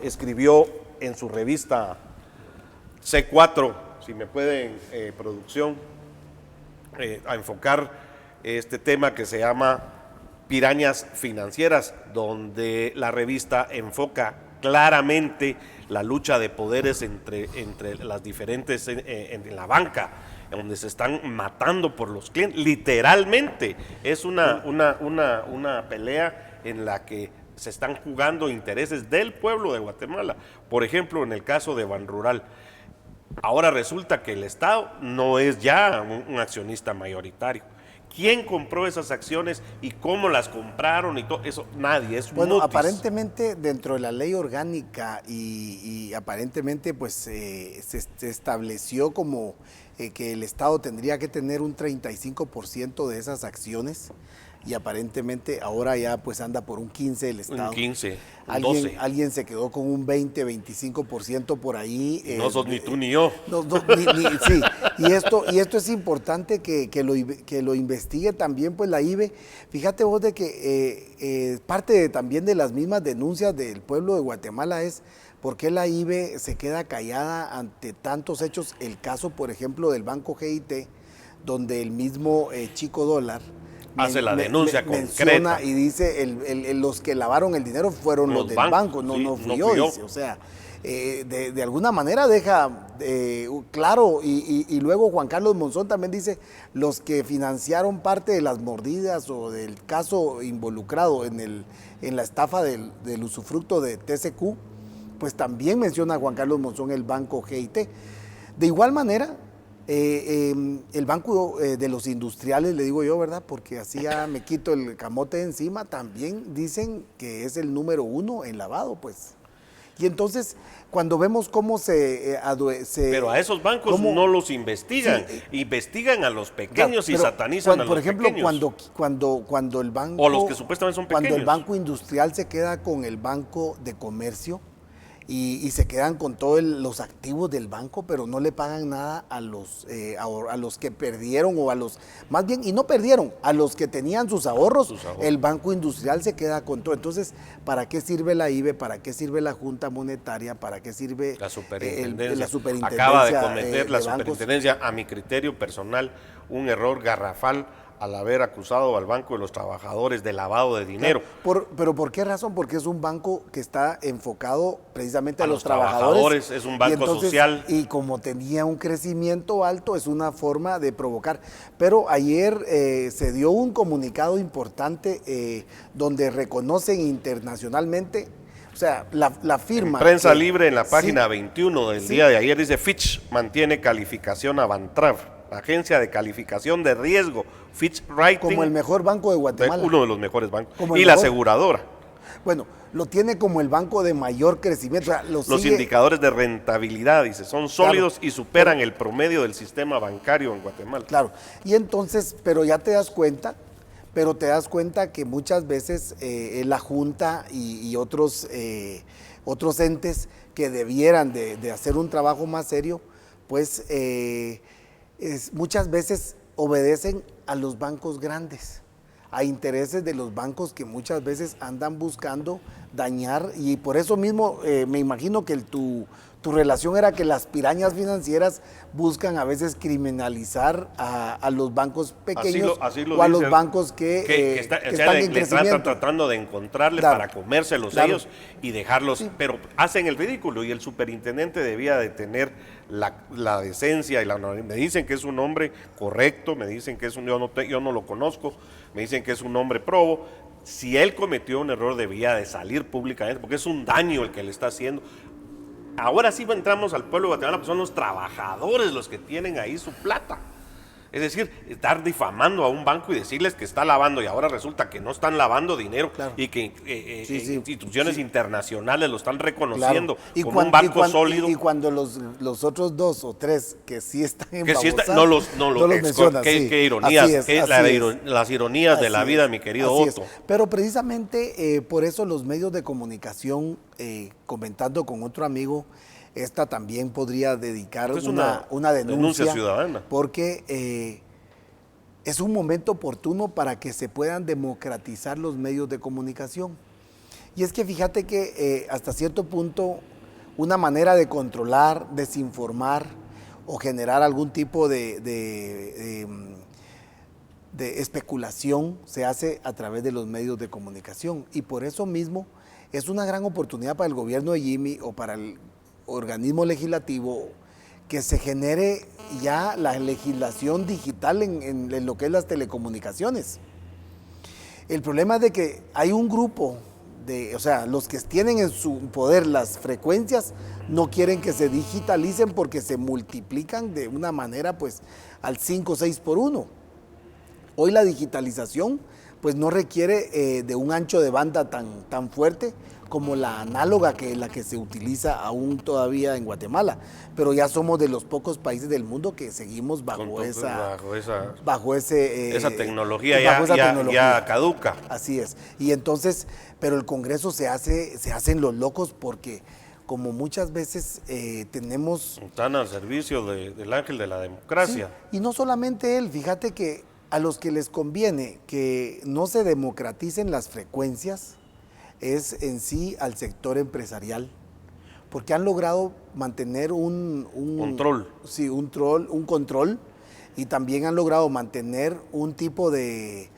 escribió en su revista C4, si me pueden, producción, a enfocar este tema que se llama Pirañas Financieras, donde la revista enfoca claramente la lucha de poderes entre las diferentes en la banca, donde se están matando por los clientes. Literalmente es una pelea en la que se están jugando intereses del pueblo de Guatemala. Por ejemplo, en el caso de Banrural, ahora resulta que el Estado no es ya un accionista mayoritario. ¿Quién compró esas acciones y cómo las compraron y todo eso? Nadie, es bueno, mutis. Aparentemente dentro de la ley orgánica y aparentemente pues se estableció como que el Estado tendría que tener un 35% de esas acciones y aparentemente ahora ya pues anda por un 15% el Estado. Un 15, un 12. Alguien se quedó con un 20-25% por ahí. No sos ni tú ni yo. Sí, y esto es importante que lo investigue también pues la IBE. Fíjate vos de que parte también de las mismas denuncias del pueblo de Guatemala es por qué la IBE se queda callada ante tantos hechos. El caso, por ejemplo, del Banco GIT, donde el mismo Chico Dólar hace la denuncia concreta y dice los que lavaron el dinero fueron los del banco, no fui yo, dice. O sea, de alguna manera deja claro, y luego Juan Carlos Monzón también dice los que financiaron parte de las mordidas o del caso involucrado en la estafa del usufructo de TCQ, pues también menciona Juan Carlos Monzón el Banco GIT. De igual manera, el Banco de los Industriales, le digo yo, ¿verdad? Porque así ya me quito el camote de encima, también dicen que es el número 1 en lavado, pues. Y entonces, cuando vemos cómo pero a esos bancos no los investigan, sí, investigan a los pequeños, claro, y satanizan a los pequeños. Por ejemplo, cuando el banco... O los que supuestamente son pequeños. Cuando el Banco Industrial se queda con el Banco de Comercio, y se quedan con todos los activos del banco, pero no le pagan nada a los que perdieron o a los, más bien, y no perdieron, a los que tenían sus ahorros. El Banco Industrial se queda con todo. Entonces, ¿para qué sirve la IBE? ¿Para qué sirve la Junta Monetaria? ¿Para qué sirve la superintendencia? La superintendencia acaba de cometer la superintendencia, a mi criterio personal, un error garrafal al haber acusado al Banco de los Trabajadores de lavado de dinero. ¿Pero por qué razón? Porque es un banco que está enfocado precisamente a los trabajadores. Es un banco social. Y como tenía un crecimiento alto, es una forma de provocar. Pero ayer se dio un comunicado importante donde reconocen internacionalmente, o sea, la firma. En Prensa Libre, en la página 21 del día de ayer, dice: Fitch mantiene calificación a Bantrav, agencia de calificación de riesgo, Fitch Rating, como el mejor banco de Guatemala. Uno de los mejores bancos. Y la aseguradora. Bueno, lo tiene como el banco de mayor crecimiento. O sea, los indicadores de rentabilidad, dice, son sólidos, claro, y superan el promedio del sistema bancario en Guatemala. Claro, y entonces, pero te das cuenta que muchas veces la Junta y otros entes que debieran de hacer un trabajo más serio, pues muchas veces obedecen a los bancos grandes, a intereses de los bancos que muchas veces andan buscando dañar, y por eso mismo me imagino que tu relación era que las pirañas financieras buscan a veces criminalizar a los bancos pequeños, así lo o a dice, los bancos que están en crecimiento. Tratando de encontrarles, claro, para comérselos, claro, ellos y dejarlos, sí, pero hacen el ridículo, y el superintendente debía de tener la decencia y me dicen que es un hombre correcto, me dicen que es yo no lo conozco, me dicen que es un hombre probo. Si él cometió un error, debía de salir públicamente, porque es un daño el que le está haciendo. Ahora sí entramos al pueblo de Guatemala, pues son los trabajadores los que tienen ahí su plata. Es decir, estar difamando a un banco y decirles que está lavando, y ahora resulta que no están lavando dinero, claro, y que instituciones internacionales lo están reconociendo, claro, como un banco sólido. Y cuando los otros 2 o 3 que sí están embabosados, no los mencionas. Qué ironías, las ironías de la vida, mi querido Otto. Pero precisamente por eso los medios de comunicación, comentando con otro amigo, esta también podría dedicar una denuncia ciudadana, porque es un momento oportuno para que se puedan democratizar los medios de comunicación. Y es que fíjate que hasta cierto punto una manera de controlar, desinformar o generar algún tipo de especulación se hace a través de los medios de comunicación. Y por eso mismo es una gran oportunidad para el gobierno de Jimmy o para el organismo legislativo que se genere ya la legislación digital en lo que es las telecomunicaciones. El problema es de que hay un grupo o sea, los que tienen en su poder las frecuencias no quieren que se digitalicen porque se multiplican de una manera pues al 5 o 6 por 1. Hoy la digitalización pues no requiere de un ancho de banda tan fuerte como la análoga la que se utiliza aún todavía en Guatemala, pero ya somos de los pocos países del mundo que seguimos bajo esa tecnología, ya caduca. Así es. Y entonces, pero el Congreso se hacen los locos porque como muchas veces tenemos... Están al servicio del ángel de la democracia. Sí, y no solamente él, fíjate que a los que les conviene que no se democraticen las frecuencias es en sí al sector empresarial, porque han logrado mantener un control. Sí, un control, y también han logrado mantener un tipo de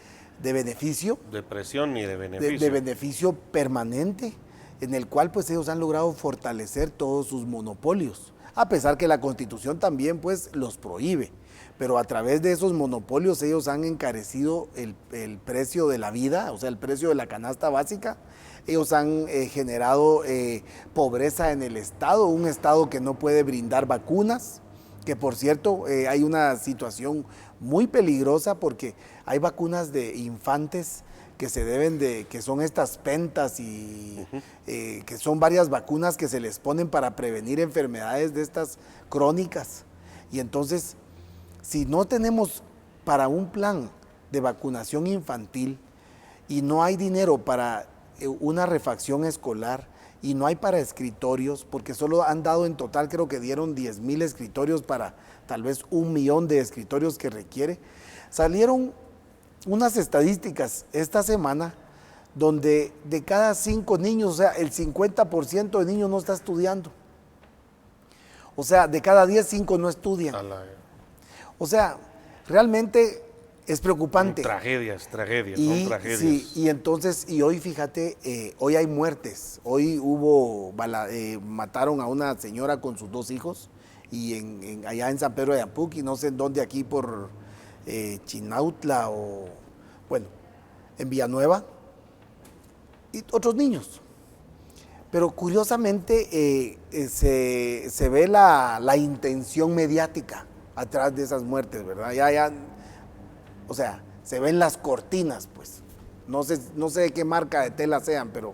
beneficio. De presión y de beneficio. De beneficio permanente, en el cual pues ellos han logrado fortalecer todos sus monopolios, a pesar que la Constitución también pues los prohíbe. Pero a través de esos monopolios ellos han encarecido el precio de la vida, o sea, el precio de la canasta básica. Ellos han generado pobreza en el Estado, un Estado que no puede brindar vacunas, que por cierto hay una situación muy peligrosa porque hay vacunas de infantes que que son estas pentas y que son varias vacunas que se les ponen para prevenir enfermedades de estas crónicas. Y entonces, si no tenemos para un plan de vacunación infantil y no hay dinero para una refacción escolar y no hay para escritorios, porque solo han dado en total, creo que dieron 10,000 escritorios para tal vez 1,000,000 de escritorios que requiere. Salieron unas estadísticas esta semana donde de cada 5 niños, o sea, el 50% de niños no está estudiando. O sea, de cada 10, 5 no estudian. O sea, realmente es preocupante. Tragedias, son tragedias. Sí, y entonces, y hoy fíjate, hoy hay muertes. Hoy mataron a una señora con sus 2 hijos y allá en San Pedro de Ampuc, y no sé en dónde, aquí por Chinautla o, bueno, en Villanueva, y otros niños. Pero curiosamente se ve la intención mediática atrás de esas muertes, ¿verdad? O sea, se ven las cortinas, pues. No sé de qué marca de tela sean, pero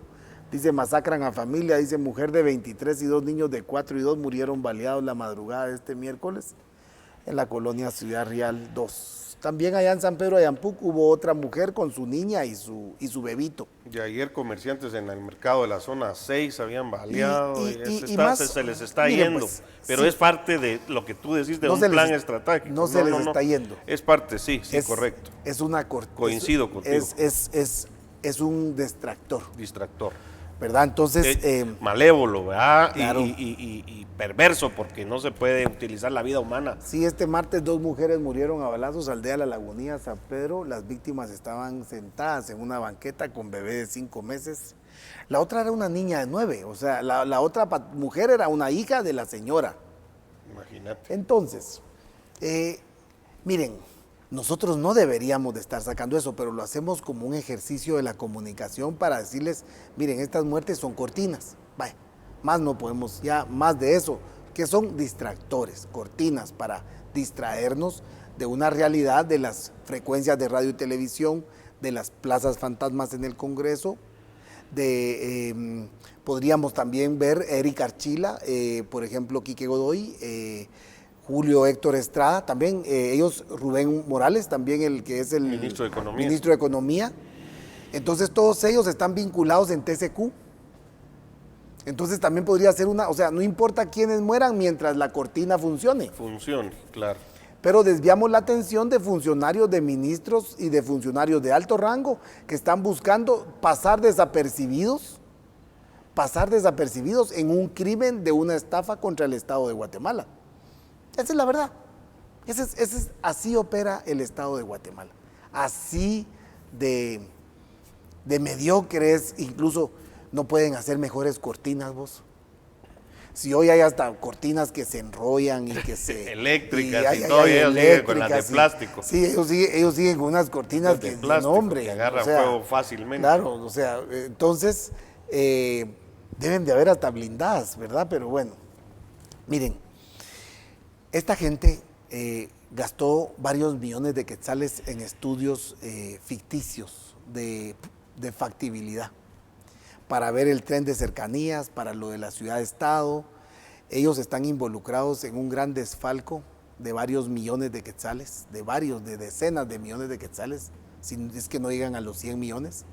dice: masacran a familia, dice: mujer de 23 y 2 niños de 4 y 2 murieron baleados la madrugada de este miércoles en la colonia Ciudad Real 2. También allá en San Pedro de Ampuc hubo otra mujer con su niña y su bebito. Y ayer comerciantes en el mercado de la zona 6 habían baleado se les está yendo. Pues, pero sí, es parte de lo que tú decís de un plan estratégico. No se les está yendo. Es parte, sí, correcto. Es una cortina. Coincido contigo. Es un distractor. ¿Verdad? Entonces... malévolo, ¿verdad? Claro. Y perverso, porque no se puede utilizar la vida humana. Sí, este martes 2 mujeres murieron a balazos, aldea La Lagunilla, San Pedro. Las víctimas estaban sentadas en una banqueta con bebé de 5 meses. La otra era una niña de 9, o sea, la otra mujer era una hija de la señora. Imagínate. Entonces, miren, nosotros no deberíamos de estar sacando eso, pero lo hacemos como un ejercicio de la comunicación para decirles: miren, estas muertes son cortinas. Vaya, más no podemos, ya más de eso, que son distractores, cortinas para distraernos de una realidad de las frecuencias de radio y televisión, de las plazas fantasmas en el Congreso, podríamos también ver Eric Archila, por ejemplo, Quique Godoy, Julio Héctor Estrada, también ellos, Rubén Morales, también el que es el ministro de Economía. Entonces todos ellos están vinculados en TCQ. Entonces también podría ser o sea, no importa quiénes mueran mientras la cortina funcione. Claro. Pero desviamos la atención de funcionarios, de ministros y de funcionarios de alto rango que están buscando pasar desapercibidos pasar desapercibidos en un crimen de una estafa contra el Estado de Guatemala. Esa es la verdad. Así opera el Estado de Guatemala. Así de mediocres, incluso no pueden hacer mejores cortinas, vos. Si hoy hay hasta cortinas que se enrollan y que se... eléctricas y todo, y ellos siguen con las de plástico. Sí, ellos siguen con unas cortinas de plástico, hombre, que agarran fuego fácilmente. Claro, o sea, entonces deben de haber hasta blindadas, ¿verdad? Pero bueno, miren, esta gente gastó varios millones de quetzales en estudios ficticios de factibilidad, para ver el tren de cercanías, para lo de la ciudad-estado. Ellos están involucrados en un gran desfalco de varios millones de quetzales, de decenas de millones de quetzales, si es que no llegan a los 100 millones.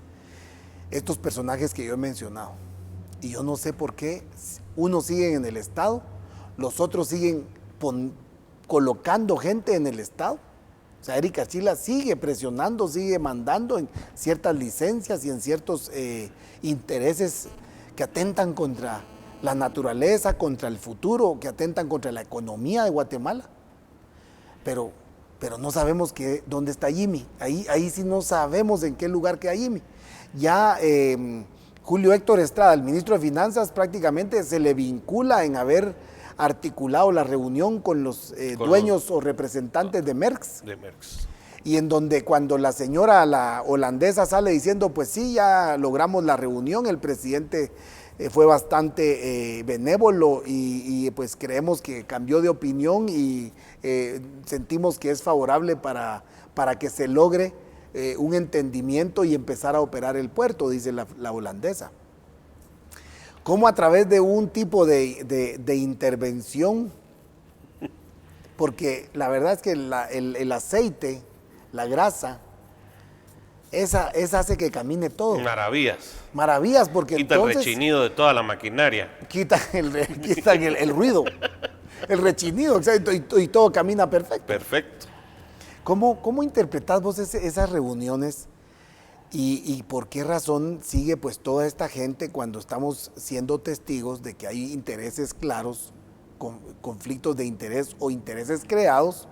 Estos personajes que yo he mencionado. Y yo no sé por qué unos siguen en el Estado, los otros siguen colocando gente en el Estado. O sea, Erika Chila sigue presionando, sigue mandando en ciertas licencias y en ciertos intereses que atentan contra la naturaleza, contra el futuro, que atentan contra la economía de Guatemala. Pero no sabemos dónde está Jimmy. Ahí sí no sabemos en qué lugar queda Jimmy. Ya Julio Héctor Estrada, el ministro de Finanzas, prácticamente se le vincula en haber articulado la reunión con los dueños o representantes de Merckx. Y en donde cuando la señora, la holandesa, sale diciendo, pues sí, ya logramos la reunión, el presidente fue bastante benévolo y pues creemos que cambió de opinión y sentimos que es favorable para que se logre un entendimiento y empezar a operar el puerto, dice la holandesa. Cómo a través de un tipo de intervención, porque la verdad es que el aceite, la grasa, esa hace que camine todo. Maravillas, porque quita entonces... Quita el rechinido de toda la maquinaria. Quitan el ruido, el rechinido, exacto, y todo camina perfecto. Perfecto. ¿Cómo interpretás vos esas reuniones? ¿Y por qué razón sigue pues toda esta gente cuando estamos siendo testigos de que hay intereses claros, conflictos de interés o intereses creados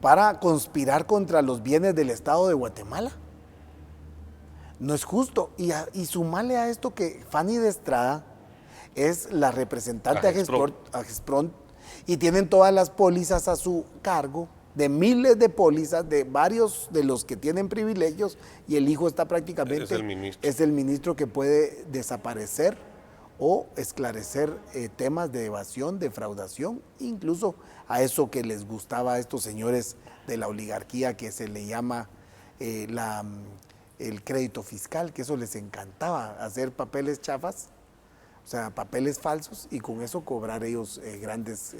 para conspirar contra los bienes del Estado de Guatemala? No es justo. Y sumarle a esto que Fanny de Estrada es la representante a Gespront y tienen todas las pólizas a su cargo, de miles de pólizas, de varios de los que tienen privilegios, y el hijo está prácticamente... Es el ministro que puede desaparecer o esclarecer temas de evasión, defraudación, incluso a eso que les gustaba a estos señores de la oligarquía que se le llama el crédito fiscal, que eso les encantaba, hacer papeles chafas, o sea, papeles falsos, y con eso cobrar ellos grandes...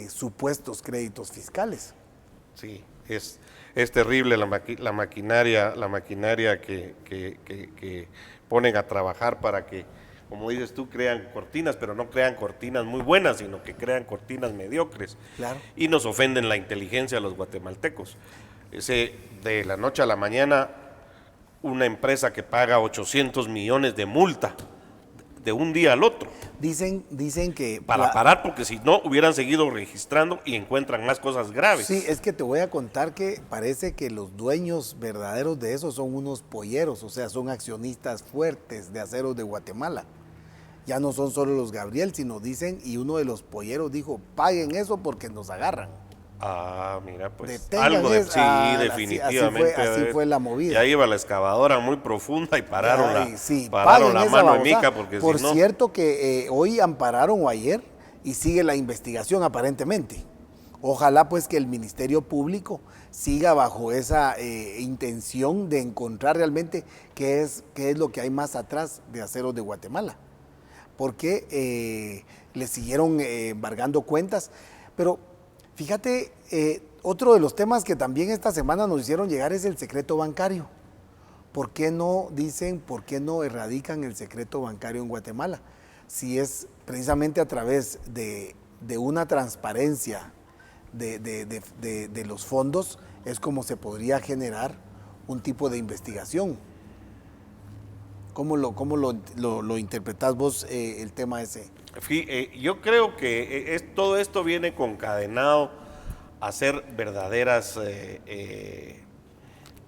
supuestos créditos fiscales. Sí, es terrible la maquinaria que ponen a trabajar para que, como dices tú, crean cortinas, pero no crean cortinas muy buenas, sino que crean cortinas mediocres. Claro. Y nos ofenden la inteligencia a los guatemaltecos. De la noche a la mañana, una empresa que paga 800 millones de multa, de un día al otro. Dicen que... Para parar, porque si no hubieran seguido registrando y encuentran más cosas graves. Sí, es que te voy a contar que parece que los dueños verdaderos de eso son unos polleros, o sea, son accionistas fuertes de Aceros de Guatemala. Ya no son solo los Gabriel, sino dicen, y uno de los polleros dijo, paguen eso porque nos agarran. Ah, mira, pues detengan algo de... Sí, definitivamente. Así fue la movida. Ya iba la excavadora muy profunda y pararon la mano en mica, porque por si no... cierto que hoy ampararon o ayer y sigue la investigación aparentemente. Ojalá pues que el Ministerio Público siga bajo esa intención de encontrar realmente qué es lo que hay más atrás de Aceros de Guatemala. Porque le siguieron embargando cuentas, pero... Fíjate, otro de los temas que también esta semana nos hicieron llegar es el secreto bancario. ¿Por qué no erradican el secreto bancario en Guatemala? Si es precisamente a través de una transparencia de los fondos, es como se podría generar un tipo de investigación. ¿Cómo lo interpretás vos el tema ese? Yo creo que todo esto viene concadenado a ser verdaderas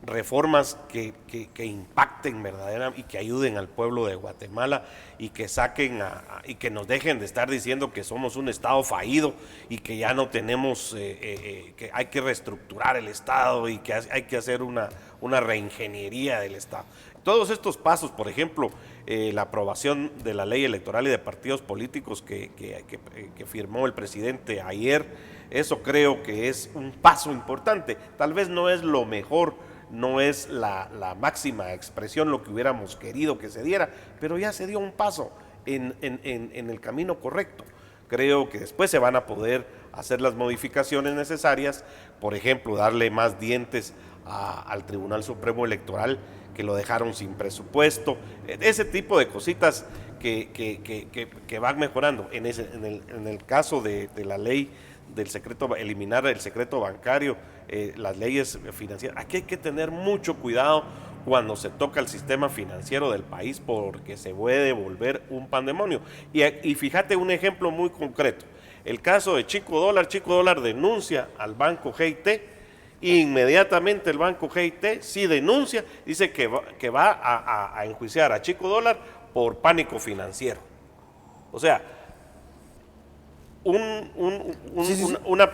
reformas que impacten verdaderamente y que ayuden al pueblo de Guatemala y que saquen y que nos dejen de estar diciendo que somos un Estado fallido y que ya no tenemos, que hay que reestructurar el Estado y que hay que hacer una reingeniería del Estado. Todos estos pasos, por ejemplo, la aprobación de la ley electoral y de partidos políticos que firmó el presidente ayer, eso creo que es un paso importante. Tal vez no es lo mejor, no es la máxima expresión lo que hubiéramos querido que se diera, pero ya se dio un paso en el camino correcto. Creo que después se van a poder hacer las modificaciones necesarias, por ejemplo, darle más dientes al Tribunal Supremo Electoral, que lo dejaron sin presupuesto, ese tipo de cositas que van mejorando. En el caso de la ley del secreto, eliminar el secreto bancario, las leyes financieras, aquí hay que tener mucho cuidado cuando se toca el sistema financiero del país, porque se puede volver un pandemonio. Y fíjate un ejemplo muy concreto, el caso de Chico Dólar denuncia al banco GIT, inmediatamente el banco GIT sí denuncia, dice que va a enjuiciar a Chico Dólar por pánico financiero. O sea, una